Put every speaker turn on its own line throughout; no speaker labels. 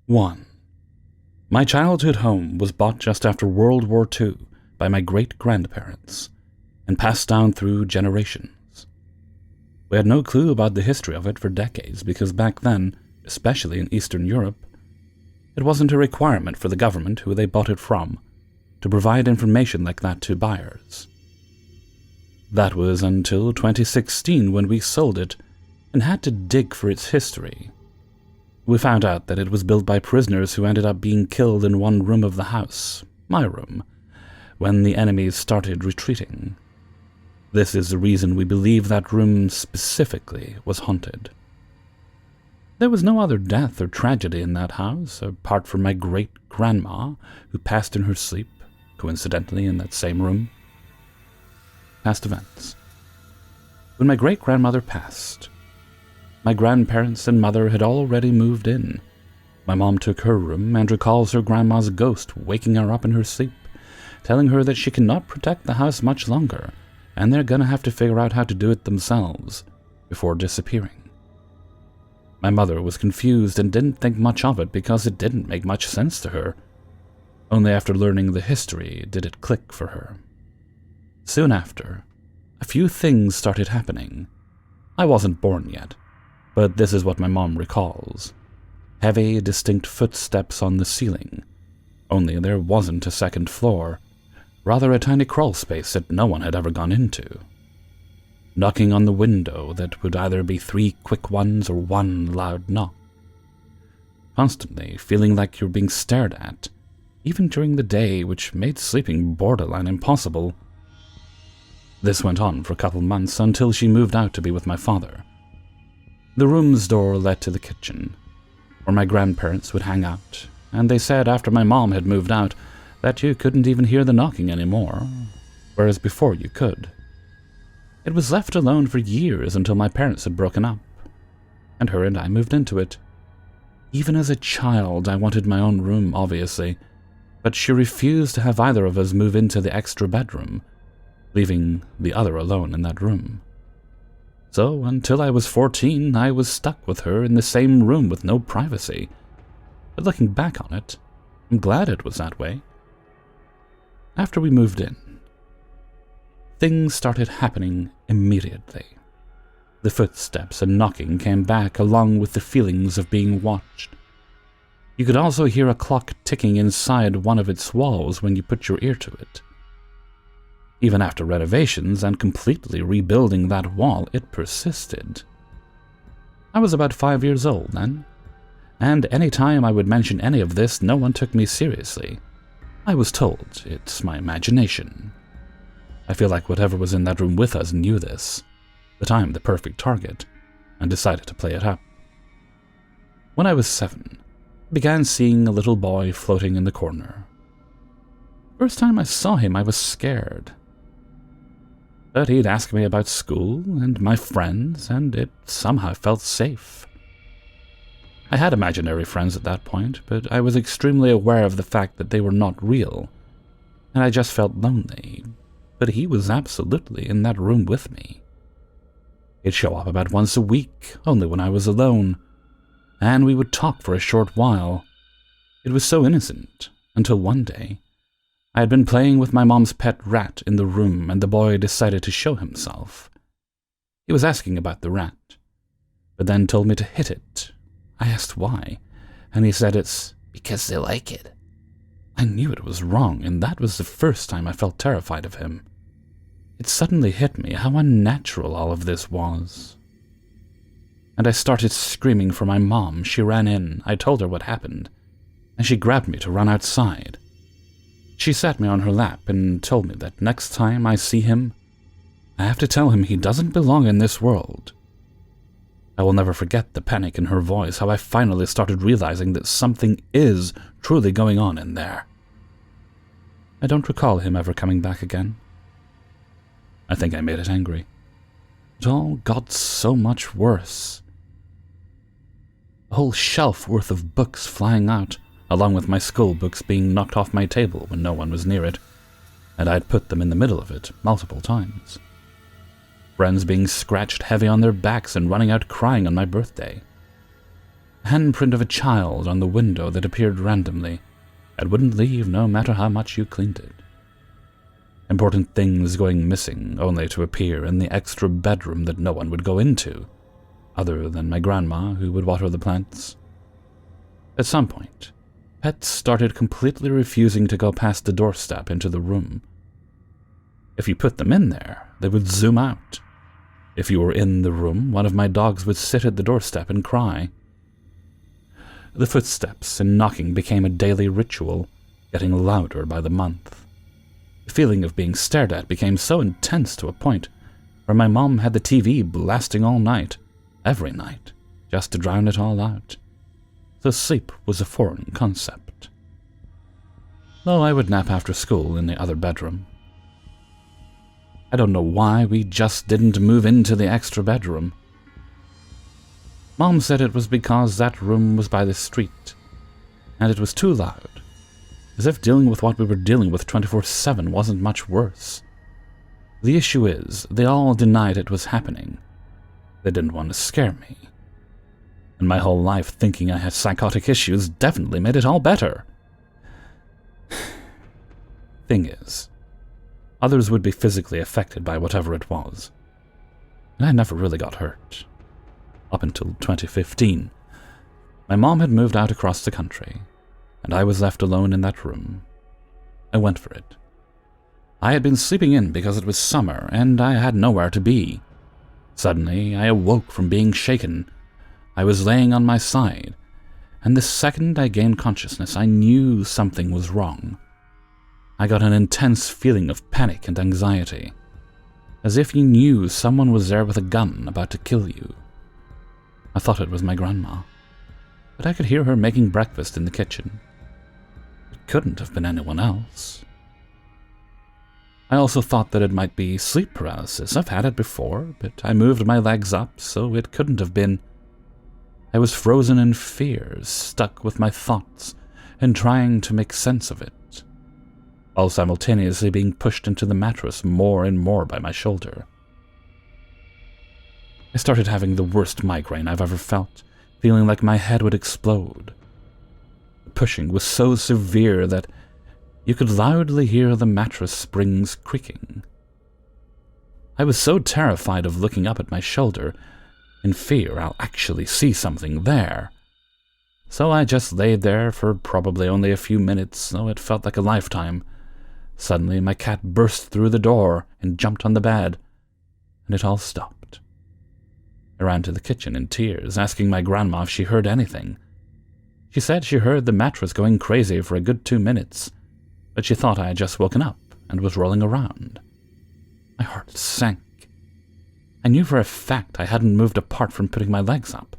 1. My childhood home was bought just after World War II by my great-grandparents and passed down through generations. We had no clue about the history of it for decades because back then, especially in Eastern Europe, it wasn't a requirement for the government who they bought it from to provide information like that to buyers. That was until 2016 when we sold it and had to dig for its history. We found out that it was built by prisoners who ended up being killed in one room of the house, my room, when the enemies started retreating. This is the reason we believe that room specifically was haunted. There was no other death or tragedy in that house, apart from my great-grandma, who passed in her sleep, coincidentally in that same room. Past events. When my great-grandmother passed, my grandparents and mother had already moved in. My mom took her room and recalls her grandma's ghost waking her up in her sleep, telling her that she cannot protect the house much longer, and they're gonna have to figure out how to do it themselves before disappearing. My mother was confused and didn't think much of it because it didn't make much sense to her. Only after learning the history did it click for her. Soon after, a few things started happening. I wasn't born yet, but this is what my mom recalls. Heavy, distinct footsteps on the ceiling, only there wasn't a second floor, rather a tiny crawl space that no one had ever gone into. Knocking on the window that would either be 3 quick ones or 1 loud knock. Constantly feeling like you're being stared at, even during the day, which made sleeping borderline impossible. This went on for a couple months until she moved out to be with my father. The room's door led to the kitchen, where my grandparents would hang out, and they said after my mom had moved out that you couldn't even hear the knocking anymore, whereas before you could. It was left alone for years until my parents had broken up, and her and I moved into it. Even as a child, I wanted my own room, obviously, but she refused to have either of us move into the extra bedroom, leaving the other alone in that room. So, until I was 14, I was stuck with her in the same room with no privacy. But looking back on it, I'm glad it was that way. After we moved in, things started happening immediately. The footsteps and knocking came back along with the feelings of being watched. You could also hear a clock ticking inside one of its walls when you put your ear to it. Even after renovations and completely rebuilding that wall, it persisted. I was about 5 years old then, and any time I would mention any of this, no one took me seriously. I was told it's my imagination. I feel like whatever was in that room with us knew this, that I'm the perfect target, and decided to play it up. When I was 7, I began seeing a little boy floating in the corner. First time I saw him, I was scared. But he'd ask me about school and my friends, and it somehow felt safe. I had imaginary friends at that point, but I was extremely aware of the fact that they were not real, and I just felt lonely. But he was absolutely in that room with me. He'd show up about once a week, only when I was alone, and we would talk for a short while. It was so innocent, until one day, I had been playing with my mom's pet rat in the room and the boy decided to show himself. He was asking about the rat, but then told me to hit it. I asked why, and he said it's because they like it. I knew it was wrong, and that was the first time I felt terrified of him. It suddenly hit me how unnatural all of this was. And I started screaming for my mom. She ran in, I told her what happened, and she grabbed me to run outside. She sat me on her lap and told me that next time I see him, I have to tell him he doesn't belong in this world. I will never forget the panic in her voice, how I finally started realizing that something is truly going on in there. I don't recall him ever coming back again. I think I made it angry. It all got so much worse. A whole shelf worth of books flying out, along with my school books being knocked off my table when no one was near it, and I'd put them in the middle of it multiple times. Friends being scratched heavy on their backs and running out crying on my birthday. a handprint of a child on the window that appeared randomly and wouldn't leave no matter how much you cleaned it. Important things going missing only to appear in the extra bedroom that no one would go into, other than my grandma who would water the plants. At some point, pets started completely refusing to go past the doorstep into the room. If you put them in there, they would zoom out. If you were in the room, one of my dogs would sit at the doorstep and cry. The footsteps and knocking became a daily ritual, getting louder by the month. The feeling of being stared at became so intense to a point where my mom had the TV blasting all night, every night, just to drown it all out. So sleep was a foreign concept. Though I would nap after school in the other bedroom. I don't know why we just didn't move into the extra bedroom. Mom said it was because that room was by the street, and it was too loud, as if dealing with what we were dealing with 24/7 wasn't much worse. The issue is, they all denied it was happening. They didn't want to scare me. And my whole life thinking I had psychotic issues definitely made it all better. Thing is, others would be physically affected by whatever it was, and I never really got hurt. Up until 2015, my mom had moved out across the country, and I was left alone in that room. I went for it. I had been sleeping in because it was summer, and I had nowhere to be. Suddenly, I awoke from being shaken. I was laying on my side, and the second I gained consciousness, I knew something was wrong. I got an intense feeling of panic and anxiety, as if you knew someone was there with a gun about to kill you. I thought it was my grandma, but I could hear her making breakfast in the kitchen. It couldn't have been anyone else. I also thought that it might be sleep paralysis. I've had it before, but I moved my legs up, so it couldn't have been. I was frozen in fear, stuck with my thoughts, and trying to make sense of it, all simultaneously being pushed into the mattress more and more by my shoulder. I started having the worst migraine I've ever felt, feeling like my head would explode. The pushing was so severe that you could loudly hear the mattress springs creaking. I was so terrified of looking up at my shoulder, in fear I'll actually see something there. So I just laid there for probably only a few minutes, though it felt like a lifetime. Suddenly my cat burst through the door and jumped on the bed, and it all stopped. I ran to the kitchen in tears, asking my grandma if she heard anything. She said she heard the mattress going crazy for a good 2 minutes, but she thought I had just woken up and was rolling around. My heart sank. I knew for a fact I hadn't moved apart from putting my legs up.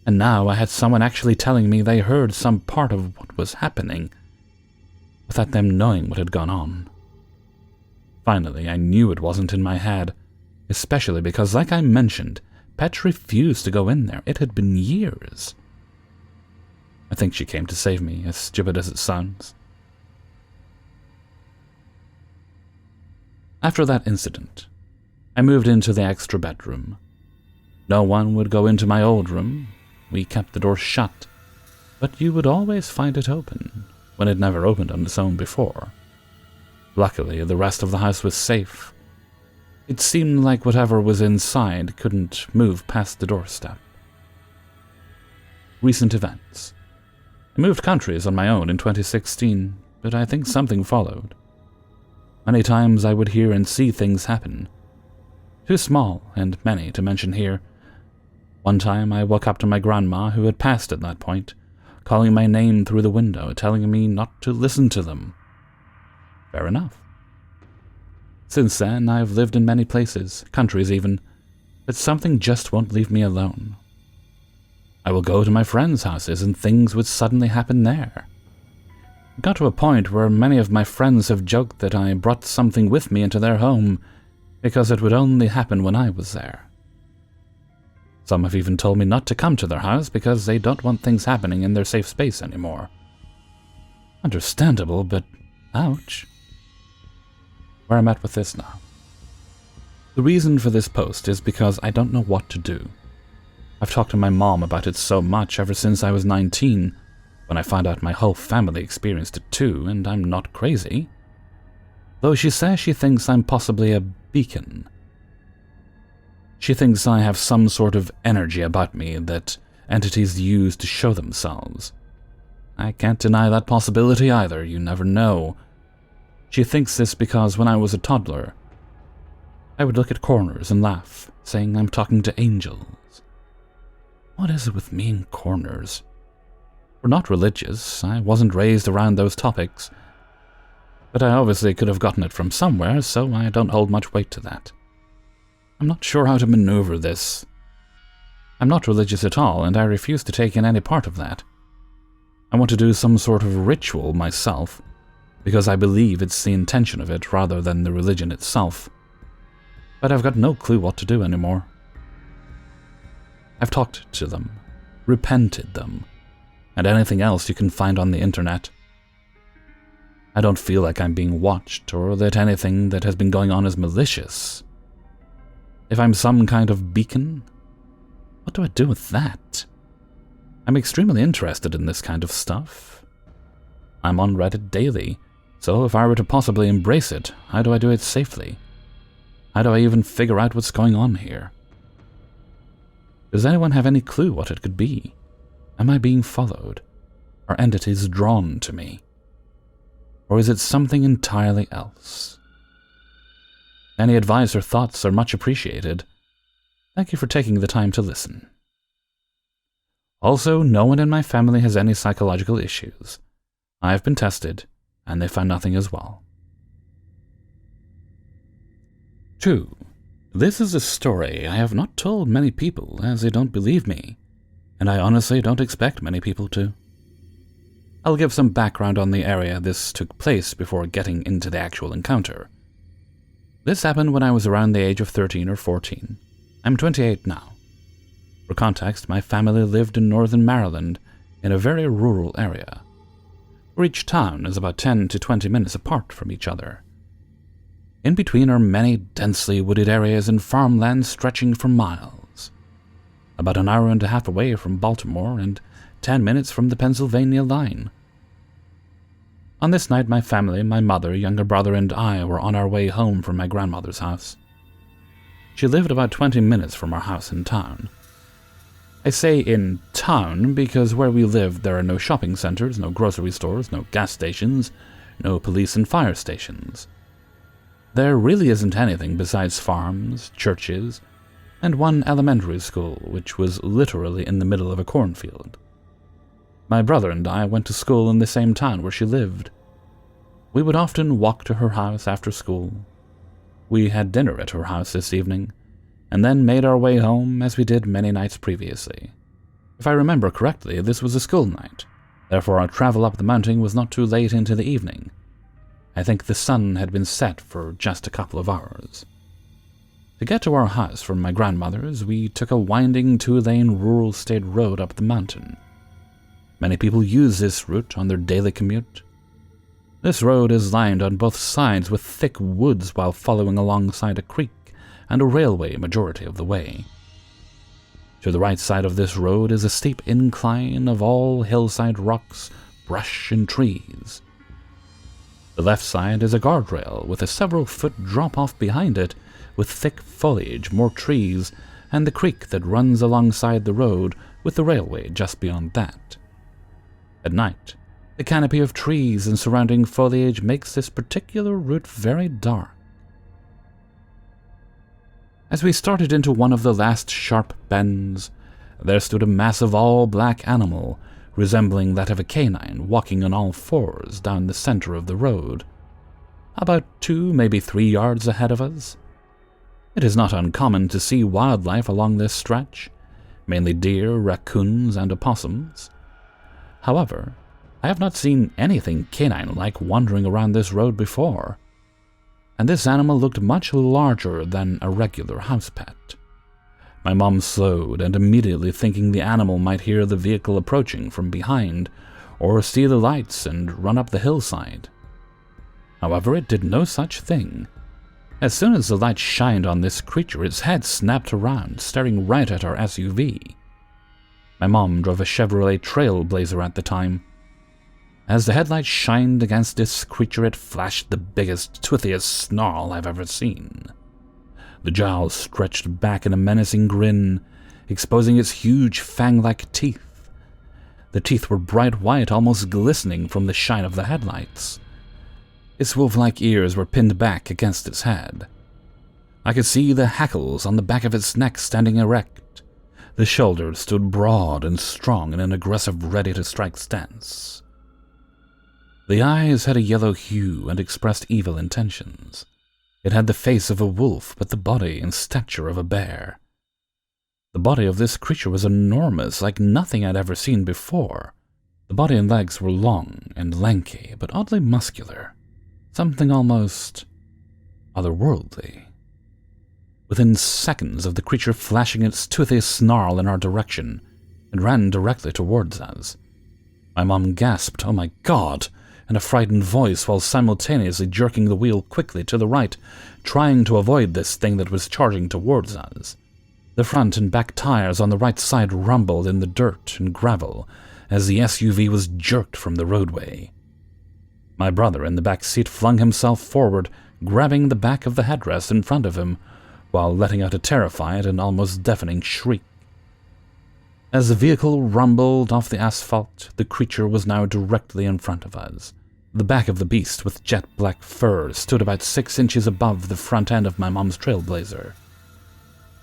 And now I had someone actually telling me they heard some part of what was happening, without them knowing what had gone on. Finally, I knew it wasn't in my head, especially because, like I mentioned, Pet refused to go in there. It had been years. I think she came to save me, as stupid as it sounds. After that incident, I moved into the extra bedroom. No one would go into my old room. We kept the door shut, but you would always find it open, when it never opened on its own before. Luckily, the rest of the house was safe. It seemed like whatever was inside couldn't move past the doorstep. Recent events. I moved countries on my own in 2016, but I think something followed. Many times I would hear and see things happen. Too small and many to mention here. One time I woke up to my grandma, who had passed at that point, calling my name through the window, telling me not to listen to them. Fair enough. Since then, I've lived in many places, countries even, but something just won't leave me alone. I will go to my friends' houses and things would suddenly happen there. It got to a point where many of my friends have joked that I brought something with me into their home because it would only happen when I was there. Some have even told me not to come to their house because they don't want things happening in their safe space anymore. Understandable, but ouch. Where I'm at with this now. The reason for this post is because I don't know what to do. I've talked to my mom about it so much ever since I was 19, when I found out my whole family experienced it too, and I'm not crazy. Though she says she thinks I'm possibly a beacon. She thinks I have some sort of energy about me that entities use to show themselves. I can't deny that possibility either, you never know. She thinks this because when I was a toddler, I would look at corners and laugh, saying I'm talking to angels. What is it with me and corners? We're not religious, I wasn't raised around those topics, but I obviously could have gotten it from somewhere, so I don't hold much weight to that. I'm not sure how to maneuver this. I'm not religious at all, and I refuse to take in any part of that. I want to do some sort of ritual myself, because I believe it's the intention of it rather than the religion itself. But I've got no clue what to do anymore. I've talked to them, repented them, and anything else you can find on the internet. I don't feel like I'm being watched or that anything that has been going on is malicious. If I'm some kind of beacon, what do I do with that? I'm extremely interested in this kind of stuff. I'm on Reddit daily, so if I were to possibly embrace it, how do I do it safely? How do I even figure out what's going on here? Does anyone have any clue what it could be? Am I being followed? Are entities drawn to me? Or is it something entirely else? Any advice or thoughts are much appreciated. Thank you for taking the time to listen. Also, no one in my family has any psychological issues. I've been tested, and they found nothing as well. 2. This is a story I have not told many people, as they don't believe me, and I honestly don't expect many people to. I'll give some background on the area this took place before getting into the actual encounter. This happened when I was around the age of 13 or 14. I'm 28 now. For context, my family lived in northern Maryland, in a very rural area, where each town is about 10 to 20 minutes apart from each other. In between are many densely wooded areas and farmlands stretching for miles. About an hour and a half away from Baltimore and 10 minutes from the Pennsylvania line. On this night, my family, my mother, younger brother, and I were on our way home from my grandmother's house. She lived about 20 minutes from our house in town. I say in town because where we lived there are no shopping centers, no grocery stores, no gas stations, no police and fire stations. There really isn't anything besides farms, churches, and one elementary school, which was literally in the middle of a cornfield. My brother and I went to school in the same town where she lived. We would often walk to her house after school. We had dinner at her house this evening, and then made our way home as we did many nights previously. If I remember correctly, this was a school night, therefore our travel up the mountain was not too late into the evening. I think the sun had been set for just a couple of hours. To get to our house from my grandmother's, we took a winding 2-lane rural state road up the mountain. Many people use this route on their daily commute. This road is lined on both sides with thick woods while following alongside a creek and a railway majority of the way. To the right side of this road is a steep incline of all hillside rocks, brush, and trees. The left side is a guardrail with a several-foot drop-off behind it with thick foliage, more trees, and the creek that runs alongside the road with the railway just beyond that. At night, the canopy of trees and surrounding foliage makes this particular route very dark. As we started into one of the last sharp bends, there stood a massive all-black animal, resembling that of a canine, walking on all fours down the center of the road, about 2, maybe 3 yards ahead of us. It is not uncommon to see wildlife along this stretch, mainly deer, raccoons, and opossums. However, I have not seen anything canine-like wandering around this road before, and this animal looked much larger than a regular house pet. My mom slowed, and immediately thinking the animal might hear the vehicle approaching from behind, or see the lights and run up the hillside. However, it did no such thing. As soon as the light shined on this creature, its head snapped around, staring right at our SUV. My mom drove a Chevrolet Trailblazer at the time. As the headlights shined against this creature, it flashed the biggest, toothiest snarl I've ever seen. The jowls stretched back in a menacing grin, exposing its huge fang-like teeth. The teeth were bright white, almost glistening from the shine of the headlights. Its wolf-like ears were pinned back against its head. I could see the hackles on the back of its neck standing erect. The shoulders stood broad and strong in an aggressive, ready-to-strike stance. The eyes had a yellow hue and expressed evil intentions. It had the face of a wolf, but the body and stature of a bear. The body of this creature was enormous, like nothing I'd ever seen before. The body and legs were long and lanky, but oddly muscular. Something almost otherworldly. Within seconds of the creature flashing its toothy snarl in our direction, it ran directly towards us. My mom gasped, "Oh my God!" in a frightened voice while simultaneously jerking the wheel quickly to the right, trying to avoid this thing that was charging towards us. The front and back tires on the right side rumbled in the dirt and gravel as the SUV was jerked from the roadway. My brother in the back seat flung himself forward, grabbing the back of the headrest in front of him, while letting out a terrified and almost deafening shriek. As the vehicle rumbled off the asphalt, the creature was now directly in front of us. The back of the beast, with jet-black fur, stood about 6 inches above the front end of my mom's Trailblazer.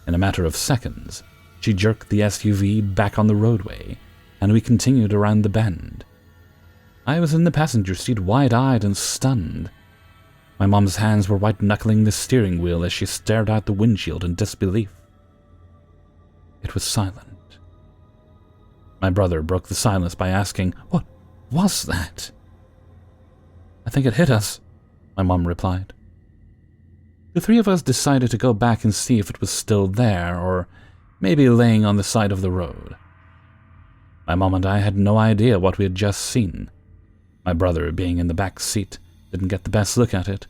In a matter of seconds, she jerked the SUV back on the roadway, and we continued around the bend. I was in the passenger seat, wide-eyed and stunned. My mom's hands were white-knuckling the steering wheel as she stared out the windshield in disbelief. It was silent. My brother broke the silence by asking, "What was that?" "I think it hit us," my mom replied. The three of us decided to go back and see if it was still there, or maybe laying on the side of the road. My mom and I had no idea what we had just seen. My brother, being in the back seat, didn't get the best look at it.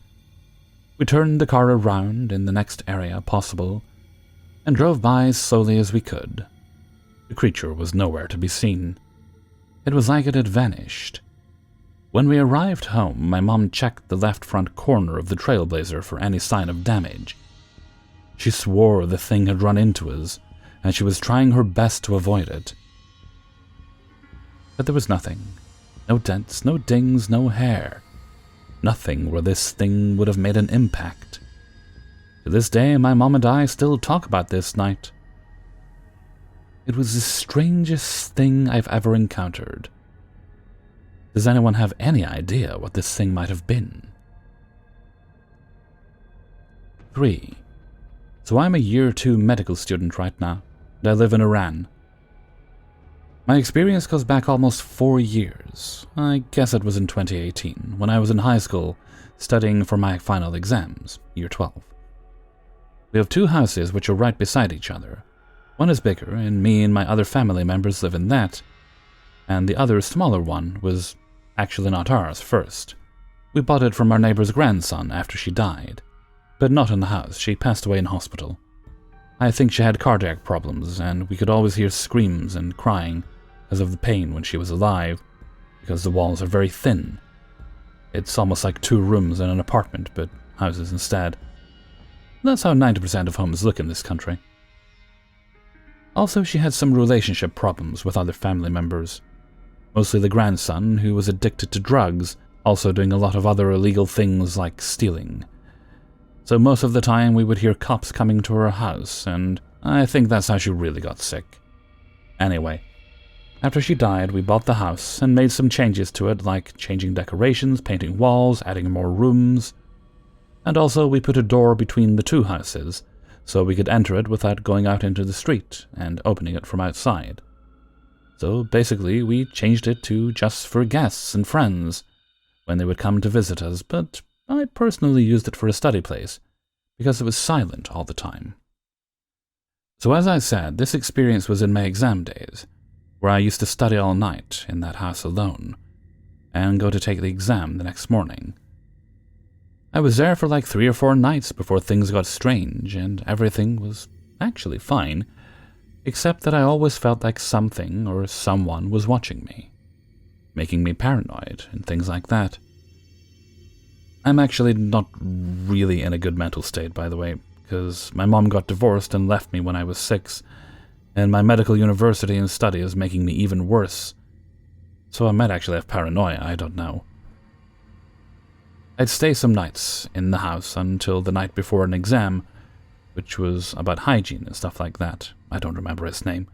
We turned the car around in the next area possible and drove by as slowly as we could. The creature was nowhere to be seen. It was like it had vanished. When we arrived home, my mom checked the left front corner of the Trailblazer for any sign of damage. She swore the thing had run into us, and she was trying her best to avoid it. But there was nothing. No dents, no dings, no hair. Nothing where this thing would have made an impact. To this day, my mom and I still talk about this night. It was the strangest thing I've ever encountered. Does anyone have any idea what this thing might have been? 3. So I'm a Year 2 medical student right now, and I live in Iran. My experience goes back almost 4 years. I guess it was in 2018, when I was in high school studying for my final exams, Year 12. We have 2 houses which are right beside each other. One is bigger, and me and my other family members live in that, and the other smaller one was actually not ours first. We bought it from our neighbor's grandson after she died, but not in the house. She passed away in hospital. I think she had cardiac problems, and we could always hear screams and crying because of the pain when she was alive, because the walls are very thin. It's almost like 2 rooms in an apartment, but houses instead. That's how 90% of homes look in this country. Also, she had some relationship problems with other family members. Mostly the grandson, who was addicted to drugs, also doing a lot of other illegal things like stealing. So most of the time we would hear cops coming to her house, and I think that's how she really got sick. Anyway, after she died, we bought the house and made some changes to it, like changing decorations, painting walls, adding more rooms. And also we put a door between the 2 houses, so we could enter it without going out into the street and opening it from outside. So basically, we changed it to just for guests and friends when they would come to visit us, but I personally used it for a study place because it was silent all the time. So as I said, this experience was in my exam days, where I used to study all night in that house alone and go to take the exam the next morning. I was there for like 3 or 4 nights before things got strange, and everything was actually fine. except that I always felt like something or someone was watching me, making me paranoid and things like that. I'm actually not really in a good mental state, by the way, because my mom got divorced and left me when I was 6, and my medical university and study is making me even worse. So I might actually have paranoia, I don't know. I'd stay some nights in the house until the night before an exam, which was about hygiene and stuff like that. I don't remember its name.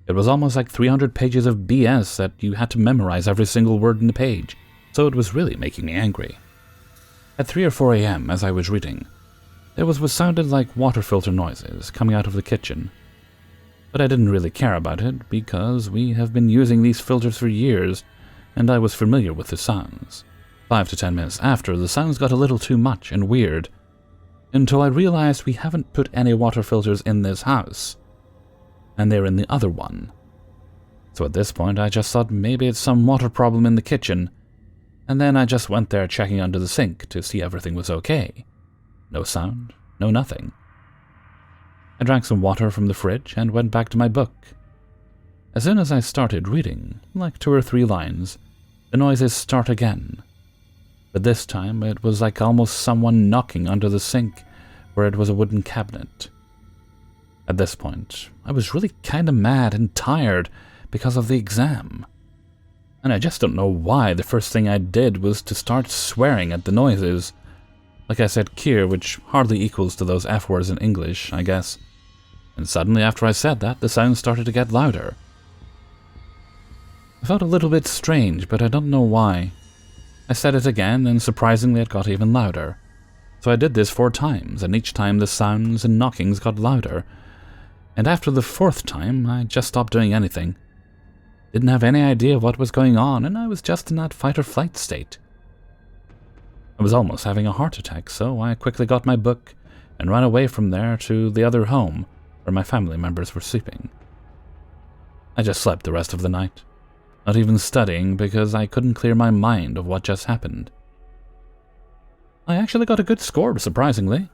It was almost like 300 pages of BS that you had to memorize every single word in the page, so it was really making me angry. At 3 or 4 a.m., as I was reading, there was what sounded like water filter noises coming out of the kitchen. But I didn't really care about it, because we have been using these filters for years, and I was familiar with the sounds. 5 to 10 minutes after, the sounds got a little too much and weird, until I realized we haven't put any water filters in this house, and they're in the other one. So at this point, I just thought maybe it's some water problem in the kitchen, and then I just went there checking under the sink to see everything was okay. No sound, no nothing. I drank some water from the fridge and went back to my book. As soon as I started reading, like 2 or 3 lines, the noises start again. But this time it was like almost someone knocking under the sink where it was a wooden cabinet. At this point, I was really kinda mad and tired because of the exam. And I just don't know why the first thing I did was to start swearing at the noises. Like I said Kier, which hardly equals to those F words in English, I guess. And suddenly after I said that, the sound started to get louder. I felt a little bit strange, but I don't know why. I said it again, and surprisingly it got even louder. So I did this 4 times, and each time the sounds and knockings got louder. And after the 4th time, I just stopped doing anything. Didn't have any idea what was going on, and I was just in that fight-or-flight state. I was almost having a heart attack, so I quickly got my book and ran away from there to the other home, where my family members were sleeping. I just slept the rest of the night, not even studying because I couldn't clear my mind of what just happened. I actually got a good score, surprisingly.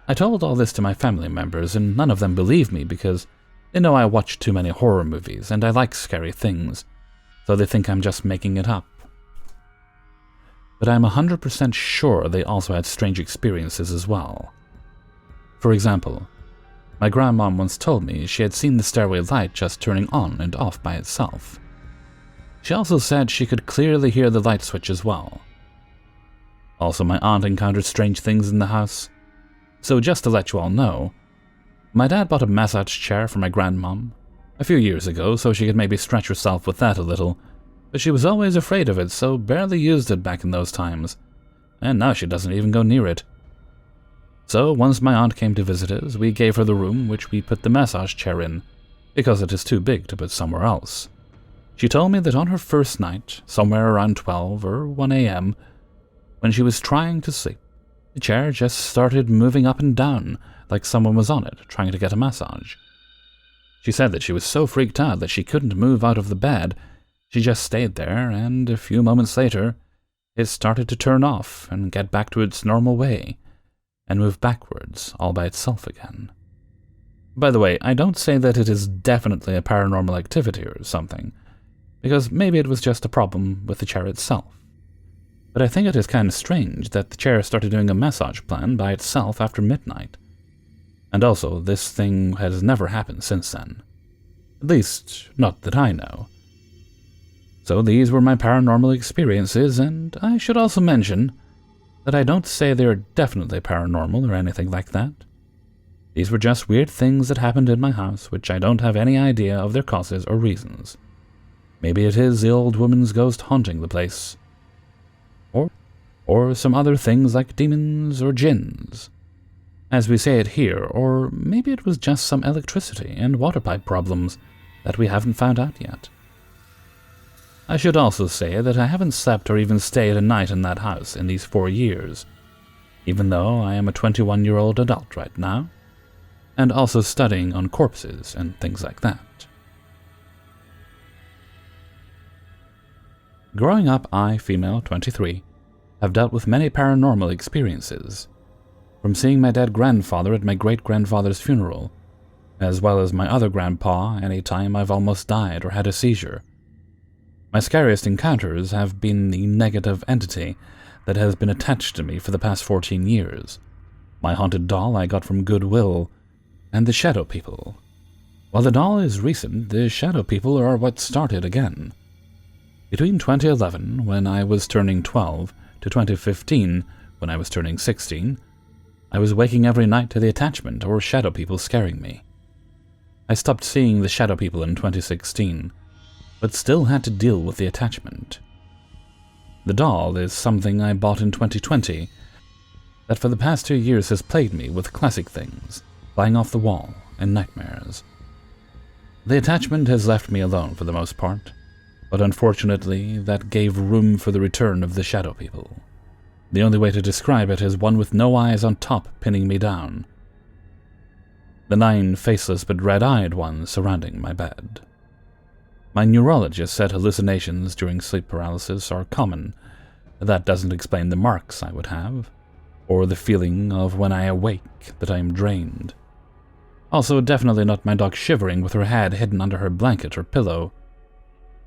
I told all this to my family members, and none of them believed me because they know I watch too many horror movies and I like scary things, so they think I'm just making it up. But I'm 100% sure they also had strange experiences as well. For example, my grandmom once told me she had seen the stairway light just turning on and off by itself. She also said she could clearly hear the light switch as well. Also, my aunt encountered strange things in the house. So just to let you all know, my dad bought a massage chair for my grandmom a few years ago so she could maybe stretch herself with that a little, but she was always afraid of it, so barely used it back in those times, and now she doesn't even go near it. So once my aunt came to visit us, we gave her the room which we put the massage chair in, because it is too big to put somewhere else. She told me that on her first night, somewhere around 12 or 1 a.m., when she was trying to sleep, the chair just started moving up and down like someone was on it trying to get a massage. She said that she was so freaked out that she couldn't move out of the bed. She just stayed there, and a few moments later, it started to turn off and get back to its normal way, and move backwards all by itself again. By the way, I don't say that it is definitely a paranormal activity or something, because maybe it was just a problem with the chair itself. But I think it is kind of strange that the chair started doing a massage plan by itself after midnight. And also, this thing has never happened since then. At least, not that I know. So these were my paranormal experiences, and I should also mention that I don't say they are definitely paranormal or anything like that. These were just weird things that happened in my house which I don't have any idea of their causes or reasons. Maybe it is the old woman's ghost haunting the place. Or some other things like demons or jinns, as we say it here, or maybe it was just some electricity and water pipe problems that we haven't found out yet. I should also say that I haven't slept or even stayed a night in that house in these 4 years, even though I am a 21-year-old adult right now, and also studying on corpses and things like that. Growing up, I, female, 23, have dealt with many paranormal experiences, from seeing my dead grandfather at my great-grandfather's funeral, as well as my other grandpa any time I've almost died or had a seizure. My scariest encounters have been the negative entity that has been attached to me for the past 14 years, my haunted doll I got from Goodwill, and the shadow people. While the doll is recent, the shadow people are what started again. Between 2011, when I was turning 12, to 2015, when I was turning 16, I was waking every night to the attachment or shadow people scaring me. I stopped seeing the shadow people in 2016, but still had to deal with the attachment. The doll is something I bought in 2020 that for the past 2 years has plagued me with classic things, flying off the wall, and nightmares. The attachment has left me alone for the most part, but unfortunately that gave room for the return of the shadow people. The only way to describe it is one with no eyes on top pinning me down. The 9 faceless but red-eyed ones surrounding my bed. My neurologist said hallucinations during sleep paralysis are common. That doesn't explain the marks I would have, or the feeling of when I awake that I am drained. Also, definitely not my dog shivering with her head hidden under her blanket or pillow.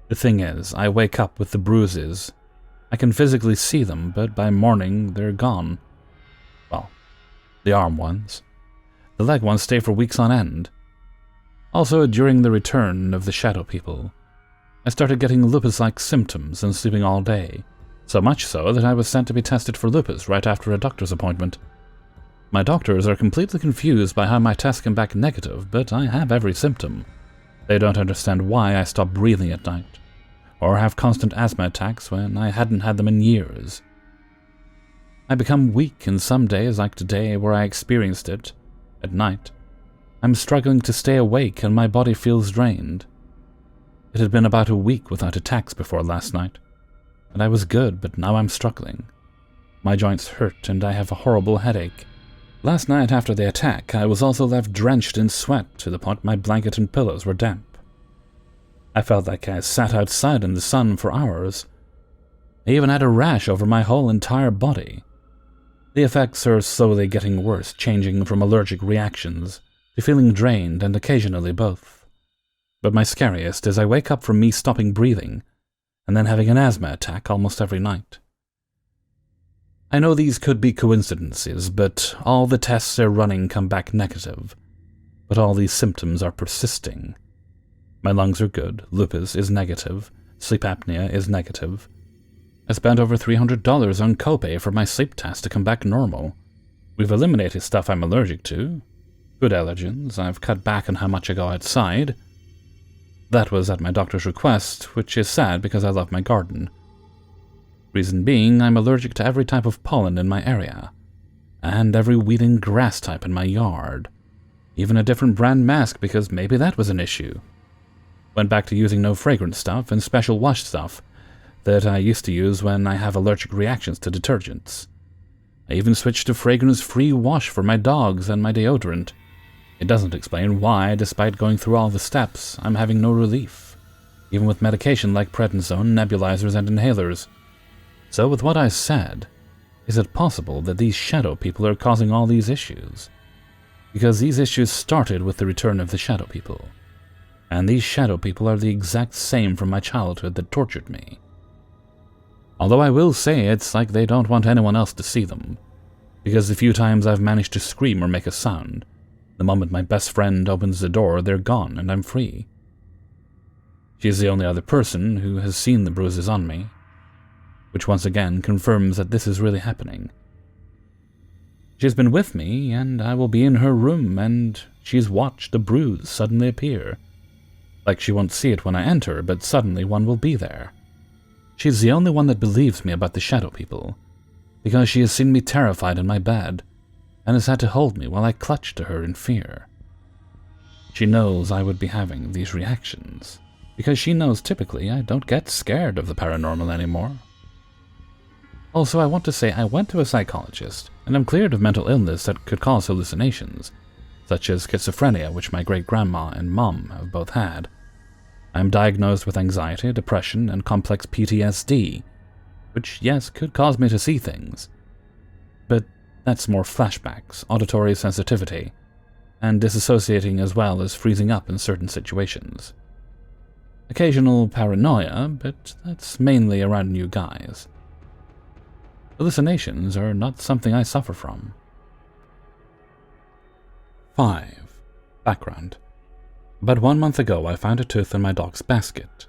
The thing is, I wake up with the bruises. I can physically see them, but by morning they're gone. Well, the arm ones. The leg ones stay for weeks on end. Also, during the return of the shadow people, I started getting lupus-like symptoms and sleeping all day, so much so that I was sent to be tested for lupus right after a doctor's appointment. My doctors are completely confused by how my tests came back negative, but I have every symptom. They don't understand why I stop breathing at night, or have constant asthma attacks when I hadn't had them in years. I become weak in some days, like today where I experienced it, at night. I'm struggling to stay awake and my body feels drained. It had been about a week without attacks before last night, and I was good, but now I'm struggling. My joints hurt and I have a horrible headache. Last night after the attack, I was also left drenched in sweat to the point my blanket and pillows were damp. I felt like I sat outside in the sun for hours. I even had a rash over my whole entire body. The effects are slowly getting worse, changing from allergic reactions to feeling drained and occasionally both. But my scariest is I wake up from me stopping breathing and then having an asthma attack almost every night. I know these could be coincidences, but all the tests they're running come back negative. But all these symptoms are persisting. My lungs are good, lupus is negative, sleep apnea is negative. I spent over $300 on copay for my sleep test to come back normal. We've eliminated stuff I'm allergic to. Food allergens, I've cut back on how much I go outside. That was at my doctor's request, which is sad because I love my garden. Reason being, I'm allergic to every type of pollen in my area, and every weed and grass type in my yard. Even a different brand mask because maybe that was an issue. Went back to using no fragrance stuff and special wash stuff that I used to use when I have allergic reactions to detergents. I even switched to fragrance-free wash for my dogs and my deodorant. It doesn't explain why, despite going through all the steps, I'm having no relief, even with medication like prednisone, nebulizers, and inhalers. So with what I said, is it possible that these shadow people are causing all these issues? Because these issues started with the return of the shadow people, and these shadow people are the exact same from my childhood that tortured me. Although I will say it's like they don't want anyone else to see them, because the few times I've managed to scream or make a sound, the moment my best friend opens the door, they're gone and I'm free. She's the only other person who has seen the bruises on me, which once again confirms that this is really happening. She's been with me, and I will be in her room, and she's watched a bruise suddenly appear. Like she won't see it when I enter, but suddenly one will be there. She's the only one that believes me about the shadow people, because she has seen me terrified in my bed, and has had to hold me while I clutch to her in fear. She knows I would be having these reactions, because she knows typically I don't get scared of the paranormal anymore. Also, I want to say I went to a psychologist, and I'm cleared of mental illness that could cause hallucinations, such as schizophrenia, which my great-grandma and mom have both had. I am diagnosed with anxiety, depression, and complex PTSD, which, yes, could cause me to see things. But that's more flashbacks, auditory sensitivity. and disassociating as well as freezing up in certain situations. Occasional paranoia, but that's mainly around new guys. Hallucinations are not something I suffer from. 5. Background. About 1 month ago, I found a tooth in my dog's basket.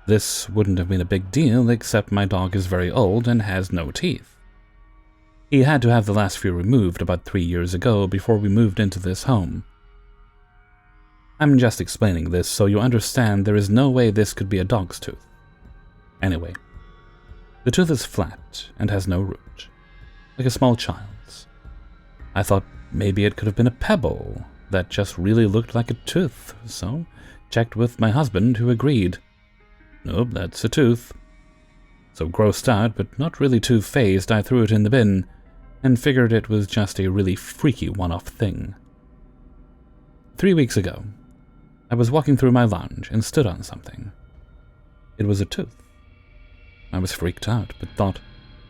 This wouldn't have been a big deal, except my dog is very old and has no teeth. He had to have the last few removed about 3 years ago before we moved into this home. I'm just explaining this so you understand there is no way this could be a dog's tooth. Anyway, the tooth is flat and has no root, like a small child's. I thought maybe it could have been a pebble that just really looked like a tooth, so checked with my husband, who agreed. Nope, that's a tooth. So grossed out, but not really too fazed, I threw it in the bin and figured it was just a really freaky one-off thing. 3 weeks ago, I was walking through my lounge and stood on something. It was a tooth. I was freaked out, but thought,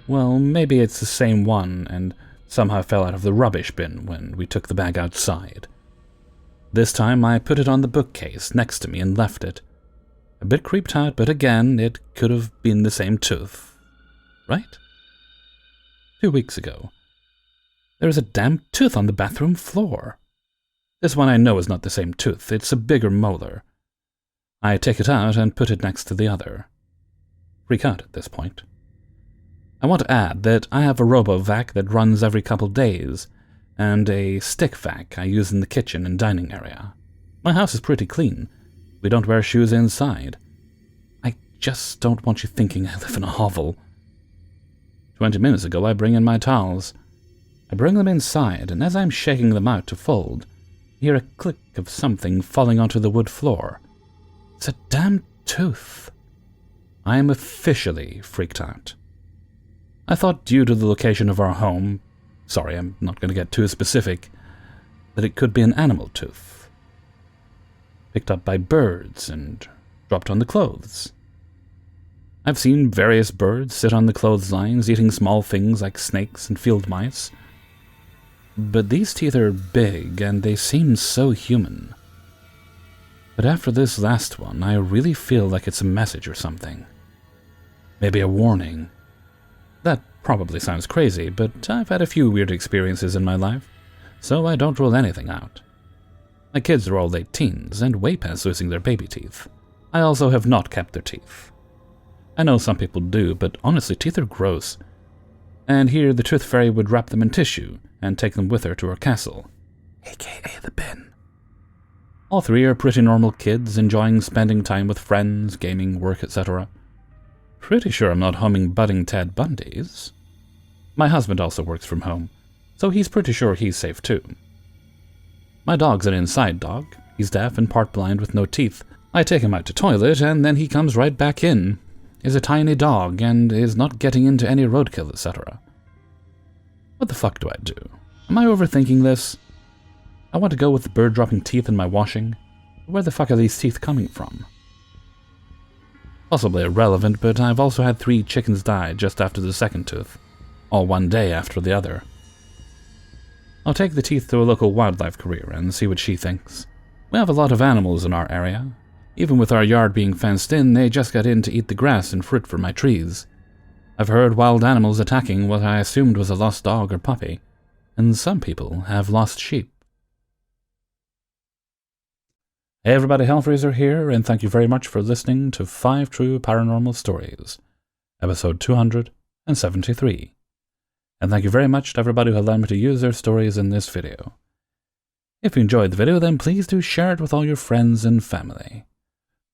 well, maybe it's the same one and somehow fell out of the rubbish bin when we took the bag outside. This time I put it on the bookcase next to me and left it. A bit creeped out, but again, it could have been the same tooth. Right? 2 weeks ago, there is a damn tooth on the bathroom floor. This one I know is not the same tooth, it's a bigger molar. I take it out and put it next to the other. Freak out at this point. I want to add that I have a robo-vac that runs every couple days, and a stick vac I use in the kitchen and dining area. My house is pretty clean. We don't wear shoes inside. I just don't want you thinking I live in a hovel. 20 minutes ago I bring in my towels. I bring them inside, and as I'm shaking them out to fold, I hear a click of something falling onto the wood floor. It's a damn tooth. I am officially freaked out. I thought due to the location of our home, sorry, I'm not going to get too specific, that it could be an animal tooth. Picked up by birds and dropped on the clothes. I've seen various birds sit on the clotheslines eating small things like snakes and field mice. But these teeth are big and they seem so human. But after this last one, I really feel like it's a message or something. Maybe a warning. That probably sounds crazy, but I've had a few weird experiences in my life, so I don't rule anything out. My kids are all late teens and way past losing their baby teeth. I also have not kept their teeth. I know some people do, but honestly, teeth are gross. And here the tooth fairy would wrap them in tissue and take them with her to her castle, aka the bin. All three are pretty normal kids, enjoying spending time with friends, gaming, work, etc. Pretty sure I'm not humming budding Ted Bundys. My husband also works from home, so he's pretty sure he's safe too. My dog's an inside dog. He's deaf and part blind with no teeth. I take him out to toilet and then he comes right back in. He's a tiny dog and is not getting into any roadkill, etc. What the fuck do I do? Am I overthinking this? I want to go with the bird dropping teeth in my washing. Where the fuck are these teeth coming from? Possibly irrelevant, but I've also had 3 chickens die just after the second tooth, all one day after the other. I'll take the teeth to a local wildlife career and see what she thinks. We have a lot of animals in our area. Even with our yard being fenced in, they just got in to eat the grass and fruit from my trees. I've heard wild animals attacking what I assumed was a lost dog or puppy, and some people have lost sheep. Hey everybody, Hellfreezer here, and thank you very much for listening to 5 True Paranormal Stories, episode 273. And thank you very much to everybody who allowed me to use their stories in this video. If you enjoyed the video, then please do share it with all your friends and family.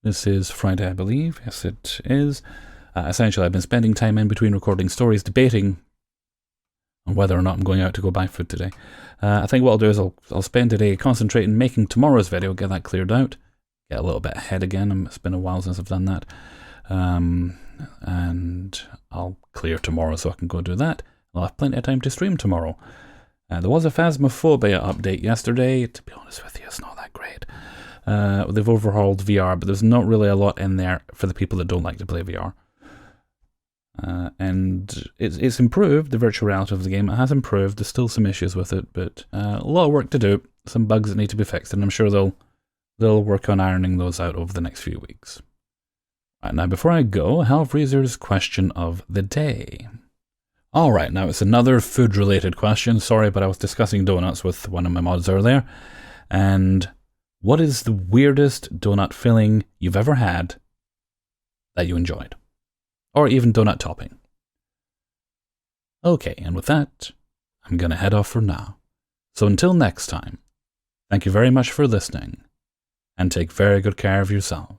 This is Friday, I believe. Yes, it is. Essentially, I've been spending time in between recording stories debating on whether or not I'm going out to go buy food today. I think what I'll do is I'll spend today concentrating making tomorrow's video, get that cleared out, get a little bit ahead again. It's been a while since I've done that. And I'll clear tomorrow so I can go do that. I'll have plenty of time to stream tomorrow. There was a Phasmophobia update yesterday. To be honest with you, it's not that great. They've overhauled VR, but there's not really a lot in there for the people that don't like to play VR. And it's improved. The virtual reality of the game has improved. There's still some issues with it, but a lot of work to do. Some bugs that need to be fixed, and I'm sure they'll work on ironing those out over the next few weeks. Right, now, before I go, Hellfreezer's question of the day. Alright, now it's another food-related question. Sorry, but I was discussing donuts with one of my mods earlier. And what is the weirdest donut filling you've ever had that you enjoyed? Or even donut topping? Okay, and with that, I'm going to head off for now. So until next time, thank you very much for listening, and take very good care of yourself.